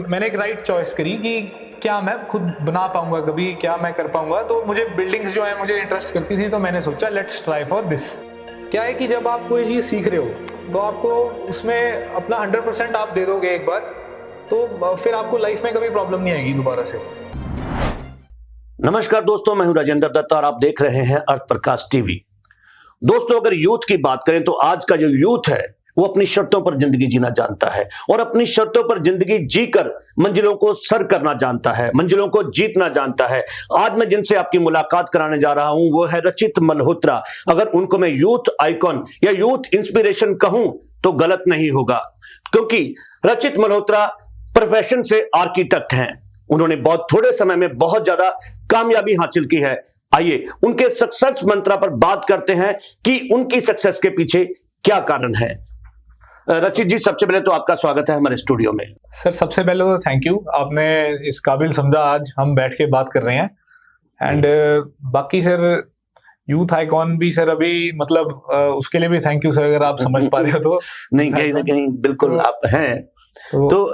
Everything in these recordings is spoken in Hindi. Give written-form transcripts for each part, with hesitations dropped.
मैंने एक राइट चॉइस करी कि क्या मैं खुद बना पाऊंगा कभी, क्या मैं कर पाऊंगा। तो मुझे बिल्डिंग्स जो है मुझे इंटरेस्ट करती थी, तो मैंने सोचा लेट्स ट्राई फॉर दिस। क्या है कि जब आप कोई चीज़ सीख रहे हो तो आपको उसमें अपना 100% आप दे दोगे एक बार, तो फिर आपको लाइफ में कभी प्रॉब्लम नहीं आएगी दोबारा से। नमस्कार दोस्तों, मैं हूं राजेंद्र दत्ता और आप देख रहे हैं अर्थ प्रकाश टीवी। दोस्तों, अगर यूथ की बात करें तो आज का जो यूथ है वो अपनी शर्तों पर जिंदगी जीना जानता है और अपनी शर्तों पर जिंदगी जीकर मंजिलों को सर करना जानता है, मंजिलों को जीतना जानता है। आज मैं जिनसे आपकी मुलाकात कराने जा रहा हूं वो है रचित मल्होत्रा। अगर उनको मैं यूथ आइकॉन या यूथ इंस्पिरेशन कहूं तो गलत नहीं होगा, क्योंकि रचित मल्होत्रा प्रोफेशन से आर्किटेक्ट हैं। उन्होंने बहुत थोड़े समय में बहुत ज्यादा कामयाबी हासिल की है। आइए उनके सक्सेस मंत्रा पर बात करते हैं कि उनकी सक्सेस के पीछे क्या कारण है। रचित जी, सबसे पहले तो आपका स्वागत है हमारे स्टूडियो में। सर, सबसे पहले तो थैंक यू, आपने इस काबिल समझा आज हम बैठ के बात कर रहे हैं। एंड बाकी सर यूथ आइकॉन भी सर अभी मतलब उसके लिए भी थैंक यू सर, अगर आप समझ पा रहे हो तो। नहीं, कहीं ना कहीं बिल्कुल आप हैं। तो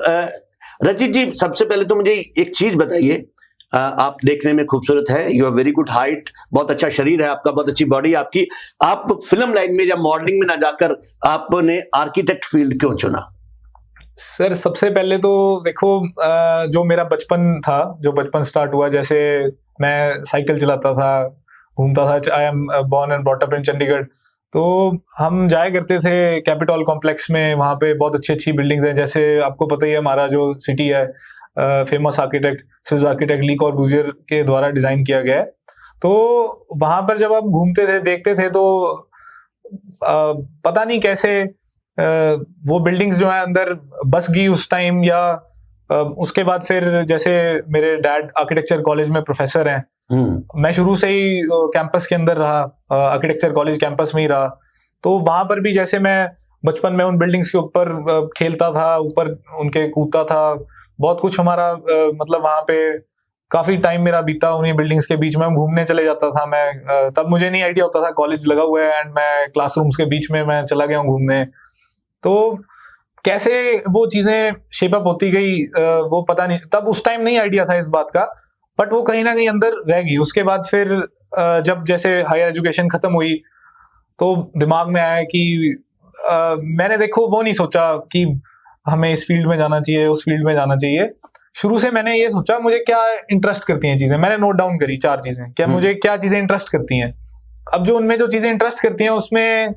रचित जी, सबसे पहले तो मुझे एक चीज बताइए। आप देखने में खूबसूरत है, you are very good height, बहुत अच्छा शरीर है आपका, बहुत अच्छी बॉडी आपकी। आप फिल्म लाइन में या मॉडलिंग में ना जाकर आपने आर्किटेक्ट फील्ड क्यों चुना? सर, सबसे पहले तो देखो, जो मेरा बचपन था, जो बचपन स्टार्ट हुआ, जैसे मैं साइकिल चलाता था, घूमता था। I am born and brought up in Chandigarh. तो हम जाया करते थे कैपिटॉल कॉम्प्लेक्स में, वहाँ पे बहुत अच्छी अच्छी बिल्डिंग्स हैं। जैसे आपको पता ही है, हमारा जो सिटी है फेमस आर्किटेक्ट स्विस आर्किटेक्ट ली कॉर्बूजियर के द्वारा डिजाइन किया गया है। तो वहां पर जब हम घूमते थे, देखते थे, तो पता नहीं कैसे वो बिल्डिंग्स जो है अंदर बस गई उस टाइम। या उसके बाद फिर जैसे मेरे डैड आर्किटेक्चर कॉलेज में प्रोफेसर हैं, मैं शुरू से ही कैंपस के अंदर रहा, आर्किटेक्चर कॉलेज कैंपस में ही रहा। तो वहां पर भी जैसे मैं बचपन में उन बिल्डिंग्स के ऊपर खेलता था, ऊपर उनके कूदता था, बहुत कुछ हमारा मतलब वहां पे काफी टाइम मेरा बीता उन्हीं बिल्डिंग्स के बीच में। हम घूमने चले जाता था मैं, तब मुझे नहीं आइडिया होता था कॉलेज लगा हुआ है, एंड मैं क्लासरूम्स के बीच में मैं चला गया हूँ घूमने। तो कैसे वो चीजें शेप अप होती गई वो पता नहीं, तब उस टाइम नहीं आइडिया था इस बात का, बट वो कहीं ना कहीं अंदर रह गई। उसके बाद फिर जब जैसे हायर एजुकेशन खत्म हुई तो दिमाग में आया कि मैंने देखो वो नहीं सोचा कि हमें इस फील्ड में जाना चाहिए, उस फील्ड में जाना चाहिए। शुरू से मैंने ये सोचा मुझे क्या इंटरेस्ट करती हैं चीजें। मैंने नोट डाउन करी 4 चीजें, क्या मुझे क्या चीजें इंटरेस्ट करती हैं। अब जो उनमें जो चीजें इंटरेस्ट करती हैं उसमें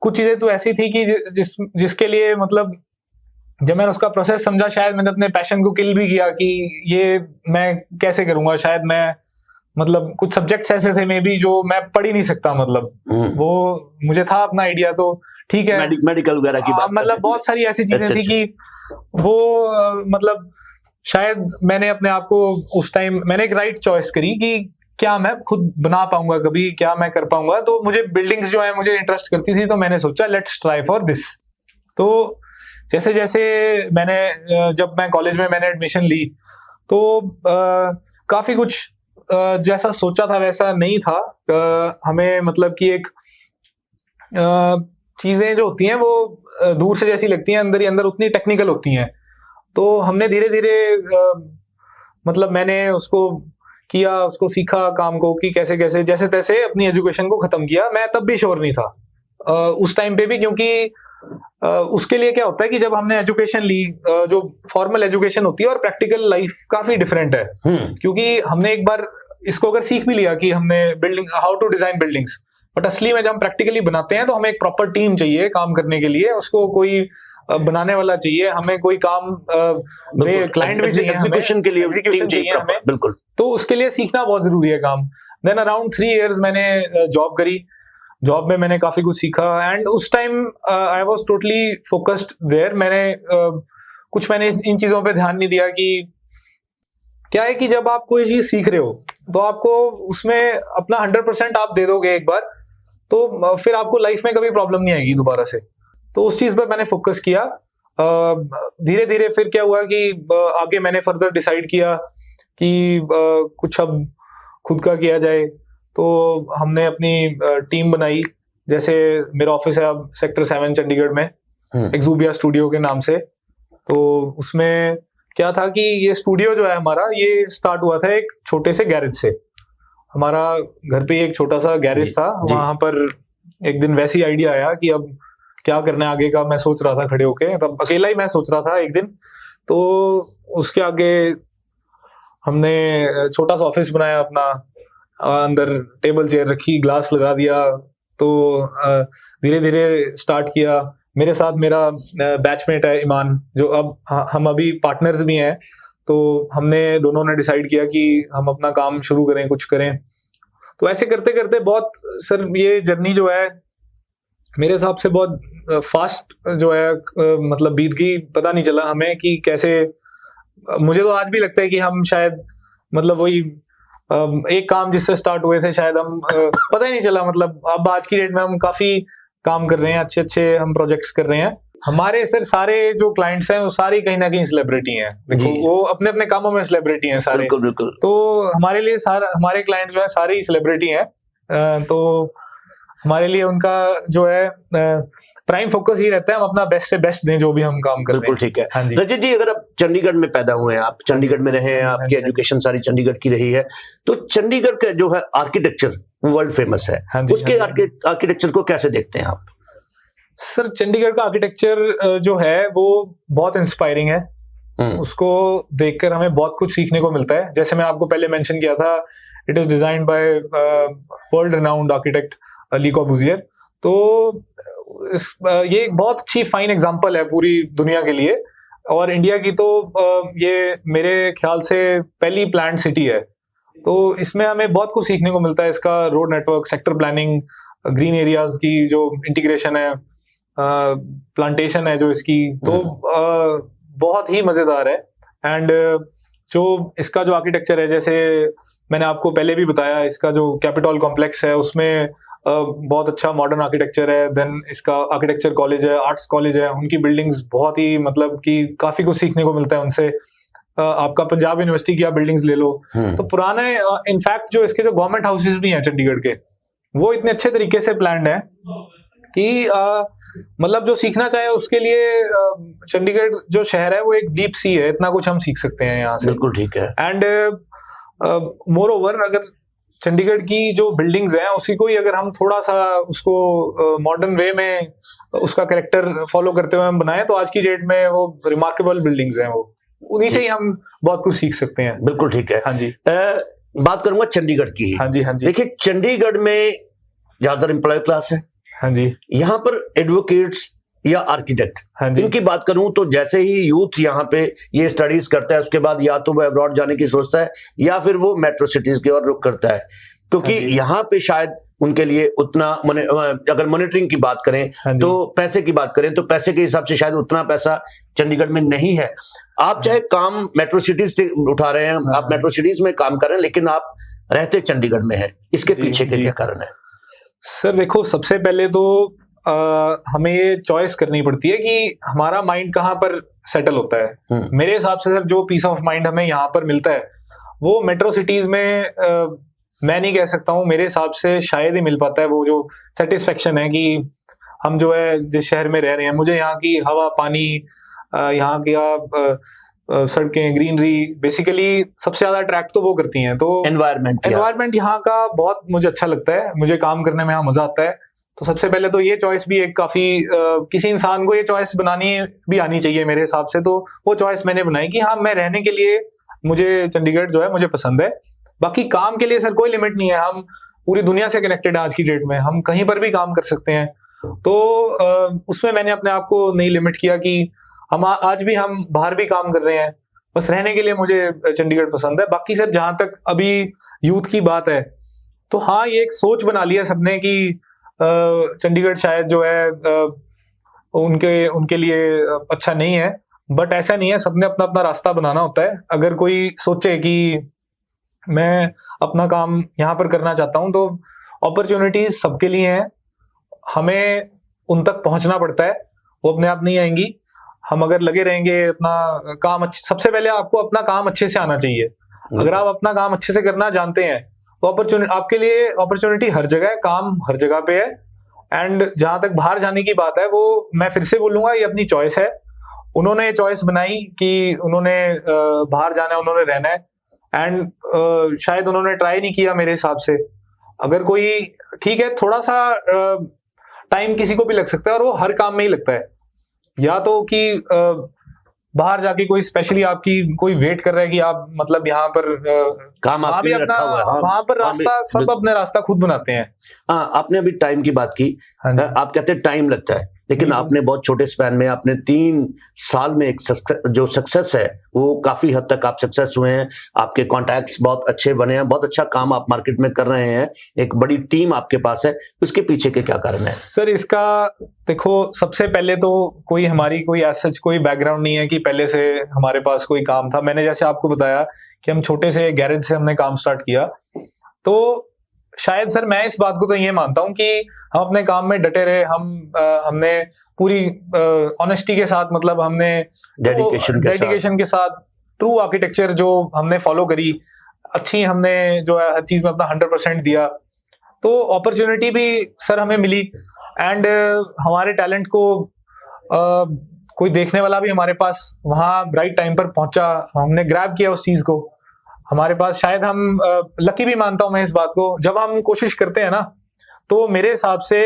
कुछ चीजें तो ऐसी थी कि जिसके लिए मतलब जब मैंने उसका प्रोसेस समझा, शायद मैंने अपने पैशन को किल भी किया कि ये मैं कैसे करूंगा। शायद मैं मतलब कुछ सब्जेक्ट्स ऐसे थे मे बी जो मैं पढ़ ही नहीं सकता, मतलब वो मुझे था अपना आइडिया, तो ठीक है मेडिकल वगैरह की बात, मतलब बहुत सारी ऐसी चीजें थी कि वो मतलब शायद मैंने अपने आप को उस टाइम मैंने एक राइट चॉइस करी कि क्या मैं खुद बना पाऊंगा कभी, क्या मैं कर पाऊंगा। तो मुझे बिल्डिंग्स जो है मुझे इंटरेस्ट करती थी, तो मैंने सोचा लेट्स ट्राई फॉर दिस। तो जैसे जैसे मैंने जब मैं कॉलेज में मैंने एडमिशन ली तो काफी कुछ जैसा सोचा था वैसा नहीं था। हमें मतलब कि एक चीजें जो होती हैं वो दूर से जैसी लगती हैं, अंदर ही अंदर उतनी टेक्निकल होती हैं। तो हमने धीरे धीरे मतलब मैंने उसको किया, उसको सीखा काम को कि कैसे कैसे जैसे तैसे अपनी एजुकेशन को खत्म किया। मैं तब भी श्योर नहीं था उस टाइम पे भी, क्योंकि उसके लिए क्या होता है कि जब हमने एजुकेशन ली, जो फॉर्मल एजुकेशन होती है और प्रैक्टिकल लाइफ काफी डिफरेंट है। क्योंकि हमने एक बार इसको अगर सीख भी लिया कि हमने building how to design buildings, but असली में जब हम प्रैक्टिकली बनाते हैं तो हमें एक प्रॉपर टीम चाहिए काम करने के लिए, उसको कोई बनाने वाला चाहिए, हमें कोई काम क्लाइंट भी चाहिए, एग्जीक्यूशन के लिए टीम चाहिए हमें, बिल्कुल। तो उसके लिए सीखना बहुत जरूरी है काम। देन अराउंड 3 years मैंने जॉब करी, जॉब में मैंने काफी कुछ सीखा, एंड उस time I was totally focused there. मैंने इन चीजों पे ध्यान नहीं दिया कि क्या है कि जब आप कोई चीज सीख रहे हो तो आपको उसमें अपना 100% आप दे दोगे एक बार, तो फिर आपको लाइफ में कभी प्रॉब्लम नहीं आएगी दोबारा से। तो उस चीज पर मैंने फोकस किया। धीरे धीरे फिर क्या हुआ कि आगे मैंने फर्दर डिसाइड किया कि कुछ अब खुद का किया जाए। तो हमने अपनी टीम बनाई। जैसे मेरा ऑफिस है अब सेक्टर 7 चंडीगढ़ में, एक्सूबिया स्टूडियो के नाम से। तो उसमें क्या था कि ये स्टूडियो जो है हमारा, ये स्टार्ट हुआ था एक छोटे से गैरेज से। हमारा घर पे एक छोटा सा गैरेज था, वहां पर एक दिन वैसी आइडिया आया कि अब क्या करना है आगे का। मैं सोच रहा था खड़े होके, तब अकेला ही मैं सोच रहा था एक दिन। तो उसके आगे हमने छोटा सा ऑफिस बनाया अपना, अंदर टेबल चेयर रखी, ग्लास लगा दिया। तो धीरे धीरे स्टार्ट किया। मेरे साथ मेरा बैचमेट है ईमान, जो अब हम अभी पार्टनर्स भी हैं। तो हमने दोनों ने डिसाइड किया कि हम अपना काम शुरू करें, कुछ करें। तो ऐसे करते करते बहुत सर ये जर्नी जो है मेरे हिसाब से बहुत फास्ट जो है मतलब बीत गई। पता नहीं चला हमें कि कैसे। मुझे तो आज भी लगता है कि हम शायद मतलब वही एक काम जिससे स्टार्ट हुए थे, शायद हम पता ही नहीं चला। मतलब अब आज की डेट में हम काफी काम कर रहे हैं, अच्छे अच्छे हम प्रोजेक्ट्स कर रहे हैं। हमारे सर सारे जो क्लाइंट्स हैं वो सारी कहीं ना कहीं सेलिब्रिटी हैं। देखो वो अपने अपने कामों में सेलिब्रिटी हैं सारे। बिल्कुल बिल्कुल। तो हमारे लिए हमारे क्लाइंट जो है सारे ही सेलिब्रिटी हैं। तो हमारे लिए उनका जो है प्राइम फोकस ही रहता है हम अपना बेस्ट से बेस्ट दें जो भी हम काम कर रहे हैं। बिल्कुल ठीक है। हाँ जी। रजत जी, अगर आप चंडीगढ़ में पैदा हुए हैं, आप चंडीगढ़ में रहे हैं, आपकी एजुकेशन सारी चंडीगढ़ की रही है, तो चंडीगढ़ का जो है आर्किटेक्चर वर्ल्ड फेमस है। उसके आर्किटेक्चर को कैसे देखते हैं आप? सर चंडीगढ़ का आर्किटेक्चर जो है वो बहुत इंस्पायरिंग है। उसको देखकर हमें बहुत कुछ सीखने को मिलता है। जैसे मैं आपको पहले मेंशन किया था, it is designed by world renowned architect Le Corbusier. तो ये एक बहुत अच्छी फाइन एग्जांपल है पूरी दुनिया के लिए और इंडिया की। तो ये मेरे ख्याल से पहली प्लान्ड सिटी है। तो इसमें हमें बहुत कुछ सीखने को मिलता है। इसका road network, sector planning, green areas की जो इंटीग्रेशन है, प्लांटेशन है जो इसकी, तो बहुत ही मजेदार है। एंड जो इसका जो आर्किटेक्चर है, जैसे मैंने आपको पहले भी बताया, इसका जो कैपिटॉल कॉम्प्लेक्स है उसमें बहुत अच्छा मॉडर्न आर्किटेक्चर है। देन इसका आर्किटेक्चर कॉलेज है, आर्ट्स कॉलेज है, उनकी बिल्डिंग्स बहुत ही मतलब कि काफी कुछ सीखने को मिलता है उनसे। आपका पंजाब यूनिवर्सिटी की आप बिल्डिंग्स ले लो तो पुराने, इनफैक्ट जो इसके जो गवर्नमेंट हाउसेस भी हैं चंडीगढ़ के, वो इतने अच्छे तरीके से प्लान्ड है कि मतलब जो सीखना चाहे उसके लिए चंडीगढ़ जो शहर है वो एक डीप सी है। इतना कुछ हम सीख सकते हैं यहाँ से। बिल्कुल ठीक है। एंड मोर ओवर, अगर चंडीगढ़ की जो बिल्डिंग्स हैं उसी को ही अगर हम थोड़ा सा उसको मॉडर्न वे में उसका कैरेक्टर फॉलो करते हुए हम बनाएं तो आज की डेट में वो रिमार्केबल बिल्डिंग्स हैं। वो उन्हीं से ही हम बहुत कुछ सीख सकते हैं। बिल्कुल ठीक है। हाँ जी। बात करूंगा चंडीगढ़ की। हाँ जी। हाँ जी। देखिए चंडीगढ़ में ज्यादातर एम्प्लॉय क्लास है। हाँ जी। यहाँ पर एडवोकेट्स या आर्किटेक्ट, हाँ जी। इनकी बात करूं तो जैसे ही यूथ यहाँ पे ये स्टडीज करता है, उसके बाद या तो वो अब्रॉड जाने की सोचता है या फिर वो मेट्रो सिटीज की ओर रुख करता है, क्योंकि यहाँ पे शायद उनके लिए उतना अगर मॉनिटरिंग की बात करें तो पैसे की बात करें तो पैसे के हिसाब से शायद उतना पैसा चंडीगढ़ में नहीं है। आप चाहे काम मेट्रो सिटीज से उठा रहे हैं, आप मेट्रो सिटीज में काम कर रहे हैं, लेकिन आप रहते चंडीगढ़ में हैं, इसके पीछे के क्या कारण है? सर देखो, सबसे पहले तो हमें ये चॉइस करनी पड़ती है कि हमारा माइंड कहाँ पर सेटल होता है। मेरे हिसाब से सर जो पीस ऑफ माइंड हमें यहाँ पर मिलता है वो मेट्रो सिटीज में मैं नहीं कह सकता हूँ, मेरे हिसाब से शायद ही मिल पाता है। वो जो सेटिस्फेक्शन है कि हम जो है जिस शहर में रह रहे हैं, मुझे यहाँ की हवा, पानी, यहाँ की सड़कें, ग्रीनरी बेसिकली सबसे ज्यादा अट्रैक्ट तो वो करती हैं। तो एनवायरमेंट यहाँ का बहुत मुझे अच्छा लगता है, मुझे काम करने में यहाँ मजा आता है। तो सबसे पहले तो ये चॉइस भी एक काफी किसी इंसान को ये चॉइस बनानी भी आनी चाहिए मेरे हिसाब से। तो वो चॉइस मैंने बनाई कि हाँ, मैं रहने के लिए मुझे चंडीगढ़ जो है मुझे पसंद है। बाकी काम के लिए सर कोई लिमिट नहीं है, हम पूरी दुनिया से कनेक्टेड है आज की डेट में, हम कहीं पर भी काम कर सकते हैं। तो उसमें मैंने अपने आप को नहीं लिमिट किया कि हम आज भी हम बाहर भी काम कर रहे हैं, बस रहने के लिए मुझे चंडीगढ़ पसंद है। बाकी सर जहां तक अभी यूथ की बात है, तो हाँ, ये एक सोच बना लिया सबने कि चंडीगढ़ शायद जो है उनके लिए अच्छा नहीं है, बट ऐसा नहीं है। सबने अपना अपना रास्ता बनाना होता है। अगर कोई सोचे कि मैं अपना काम यहाँ पर करना चाहता हूँ, तो अपॉर्चुनिटीज सबके लिए हैं, हमें उन तक पहुंचना पड़ता है, वो अपने आप नहीं आएंगी। हम अगर लगे रहेंगे अपना काम सबसे पहले आपको अपना काम अच्छे से आना चाहिए। अगर आप अपना काम अच्छे से करना जानते हैं तो आपके लिए अपॉर्चुनिटी हर जगह है, काम हर जगह पे है। एंड जहां तक बाहर जाने की बात है, वो मैं फिर से बोलूंगा, ये अपनी चॉइस है उन्होंने चॉइस बनाई कि उन्होंने बाहर जाना है, उन्होंने रहना है, एंड शायद उन्होंने ट्राई नहीं किया मेरे हिसाब से। अगर कोई, ठीक है, थोड़ा सा टाइम किसी को भी लग सकता है, और वो हर काम में ही लगता है, या तो कि बाहर जाके कोई स्पेशली आपकी कोई वेट कर रहा है कि आप मतलब यहाँ पर काम वहां आपके भी लिए अपना, रखा हुआ है। हाँ, वहां पर रास्ता, सब अपने रास्ता खुद बनाते हैं। हाँ, आपने अभी टाइम की बात की। हाँ जी। आप कहते हैं टाइम लगता है, लेकिन आपने बहुत छोटे स्पैन में, आपने 3 साल में एक जो सक्सेस है वो काफी हद तक आप सक्सेस हुए हैं। आपके कॉन्टैक्ट्स बहुत अच्छे बने हैं, बहुत अच्छा काम आप मार्केट में कर रहे हैं, एक बड़ी टीम आपके पास है। उसके पीछे के क्या कारण है सर? इसका देखो, सबसे पहले तो कोई हमारी कोई ऐसा कोई बैकग्राउंड नहीं है कि पहले से हमारे पास कोई काम था। मैंने जैसे आपको बताया कि हम छोटे से गैरेज से हमने काम स्टार्ट किया, तो शायद सर मैं इस बात को तो ये मानता हूँ कि हम अपने काम में डटे रहे, हमने पूरी ऑनेस्टी के साथ, मतलब हमने डेडिकेशन के साथ ट्रू आर्किटेक्चर जो हमने फॉलो करी, अच्छी हमने जो है हर चीज में अपना 100% दिया, तो अपॉर्चुनिटी भी सर हमें मिली, एंड हमारे टैलेंट को कोई देखने वाला भी हमारे पास वहाँ राइट टाइम पर पहुंचा, हमने ग्रैब किया उस चीज को हमारे पास। शायद हम लकी भी मानता हूं मैं इस बात को। जब हम कोशिश करते हैं ना, तो मेरे हिसाब से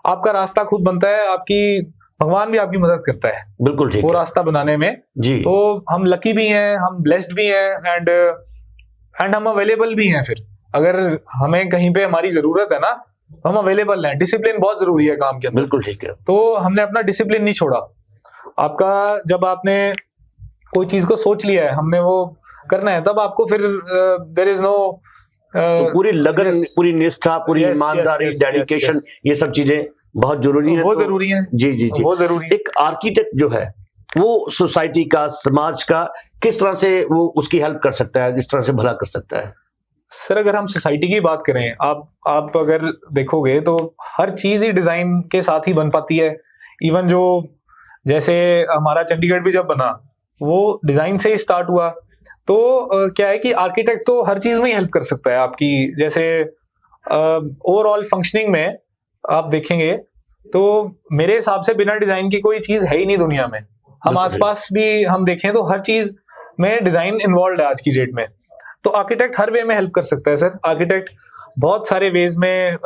आपका रास्ता खुद बनता है, आपकी भगवान भी आपकी मदद करता है, बिल्कुल ठीक वो है रास्ता बनाने में जी। तो हम लकी भी हैं, हम ब्लेस्ड भी हैं, एंड हम अवेलेबल भी हैं। फिर अगर हमें कहीं पे हमारी जरूरत है ना, हम अवेलेबल हैं। डिसिप्लिन बहुत जरूरी है काम के अंदर, बिल्कुल ठीक है। तो हमने अपना डिसिप्लिन नहीं छोड़ा। आपका जब आपने कोई चीज को सोच लिया है, हमने वो करना है, तब आपको फिर देयर इज नो तो पूरी लगन, पूरी निष्ठा, पूरी ईमानदारी, डेडिकेशन, ये सब चीजें बहुत जरूरी है। वो जरूरी है जी जी जी, वो जरूरी है। एक आर्किटेक्ट जो है वो सोसाइटी का, समाज का किस तरह से वो उसकी हेल्प कर सकता है, किस तरह से भला कर सकता है? सर अगर हम सोसाइटी की बात करें, आप अगर देखोगे तो हर चीज ही डिजाइन के साथ ही बन पाती है। इवन जो जैसे हमारा चंडीगढ़ भी जब बना, वो डिजाइन से ही स्टार्ट हुआ। तो क्या है कि आर्किटेक्ट तो हर चीज में ही हेल्प कर सकता है आपकी। जैसे ओवरऑल फंक्शनिंग में आप देखेंगे तो मेरे हिसाब से बिना डिजाइन की कोई चीज है ही नहीं दुनिया में। हम आसपास भी हम देखें तो हर चीज में डिजाइन इन्वॉल्व है आज की डेट में। तो आर्किटेक्ट हर वे में हेल्प कर सकता है सर। आर्किटेक्ट बहुत सारे वेज में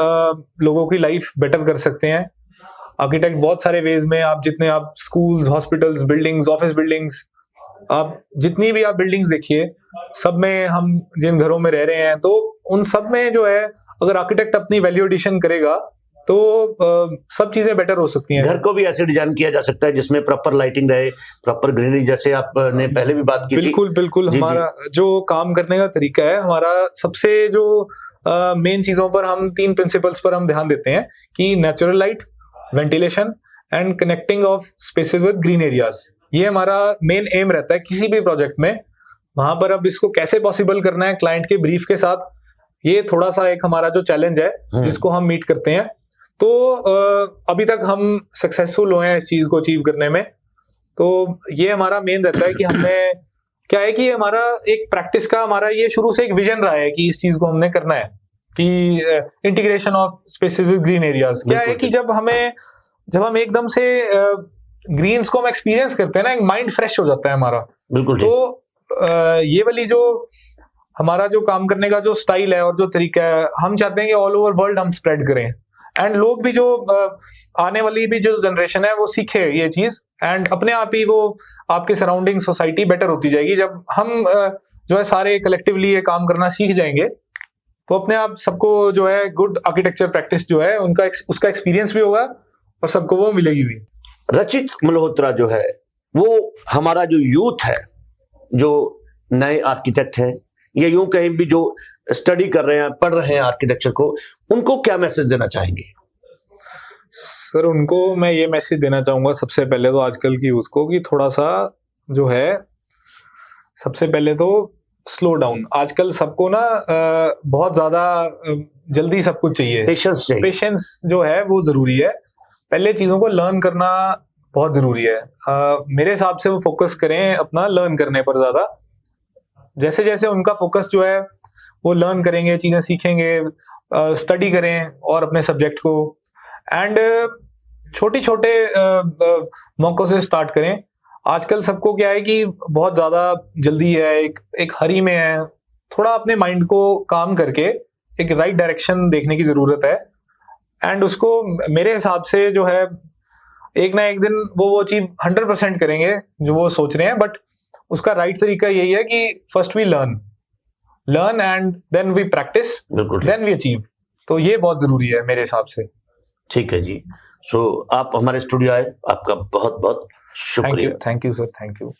लोगों की लाइफ बेटर कर सकते हैं। आर्किटेक्ट बहुत सारे वेज में, आप जितने आप schools, hospitals, buildings, office buildings, आप जितनी भी आप बिल्डिंग्स देखिए, सब में हम जिन घरों में रह रहे हैं, तो उन सब में जो है अगर आर्किटेक्ट अपनी वैल्यू एडिशन करेगा तो सब चीजें बेटर हो सकती हैं। घर को भी ऐसे डिजाइन किया जा सकता है जिसमें प्रॉपर लाइटिंग रहे, प्रॉपर ग्रीनरी, जैसे आपने पहले भी बात की थी। बिल्कुल बिल्कुल। हमारा जो काम करने का तरीका है, हमारा सबसे जो मेन चीजों पर हम 3 प्रिंसिपल्स पर हम ध्यान देते हैं कि natural light, ventilation and connecting of spaces with green areas. ये हमारा मेन एम रहता है किसी भी प्रोजेक्ट में। वहां पर अब इसको कैसे पॉसिबल करना है क्लाइंट के ब्रीफ के साथ, ये थोड़ा सा एक हमारा जो चैलेंज है जिसको हम मीट करते हैं। तो अभी तक हम सक्सेसफुल हुए हैं इस चीज को अचीव करने में। तो ये हमारा मेन रहता है कि हमने क्या है कि हमारा एक प्रैक्टिस का, हमारा ये शुरू से एक विजन रहा है कि इस चीज को हमने करना है कि integration of spaces with green areas. क्या है कि जब हम एकदम से ग्रीन्स को हम एक्सपीरियंस करते हैं ना, एक माइंड फ्रेश हो जाता है हमारा। बिल्कुल। तो ये वाली जो हमारा जो काम करने का जो स्टाइल है और जो तरीका है, हम चाहते हैं कि ऑल ओवर वर्ल्ड हम स्प्रेड करें, एंड लोग भी जो आने वाली भी जो जनरेशन है वो सीखे ये चीज, एंड अपने आप ही वो आपके सराउंडिंग सोसाइटी बेटर होती जाएगी। जब हम जो है सारे कलेक्टिवली ये काम करना सीख जाएंगे, तो अपने आप सबको जो है गुड आर्किटेक्चर प्रैक्टिस जो है उनका उसका एक्सपीरियंस भी होगा और सबको वो मिलेगी भी। रचित मल्होत्रा जो है वो हमारा जो यूथ है, जो नए आर्किटेक्ट है, या यूं कहीं भी जो स्टडी कर रहे हैं, पढ़ रहे हैं आर्किटेक्चर को, उनको क्या मैसेज देना चाहेंगे? सर उनको मैं ये मैसेज देना चाहूंगा सबसे पहले तो आजकल की यूथ को कि थोड़ा सा जो है, सबसे पहले तो स्लो डाउन। आजकल सबको ना बहुत ज्यादा जल्दी सब कुछ चाहिए, पेशेंस चाहिए। पेशेंस जो है वो जरूरी है। पहले चीजों को लर्न करना बहुत जरूरी है। मेरे हिसाब से वो फोकस करें अपना लर्न करने पर ज्यादा। जैसे जैसे उनका फोकस जो है वो लर्न करेंगे, चीजें सीखेंगे, स्टडी करें और अपने सब्जेक्ट को, एंड छोटे छोटे मौकों से स्टार्ट करें। आजकल सबको क्या है कि बहुत ज्यादा जल्दी है, एक हरी में है, थोड़ा अपने माइंड को काम करके एक राइट डायरेक्शन देखने की जरूरत है। एंड उसको मेरे हिसाब से जो है एक ना एक दिन वो चीज 100% करेंगे जो वो सोच रहे हैं, बट उसका राइट तरीका यही है कि first we learn and then we practice, then we achieve. तो ये बहुत जरूरी है मेरे हिसाब से। ठीक है जी। सो आप हमारे स्टूडियो आए, आपका बहुत बहुत शुक्रिया। Thank you sir, thank you.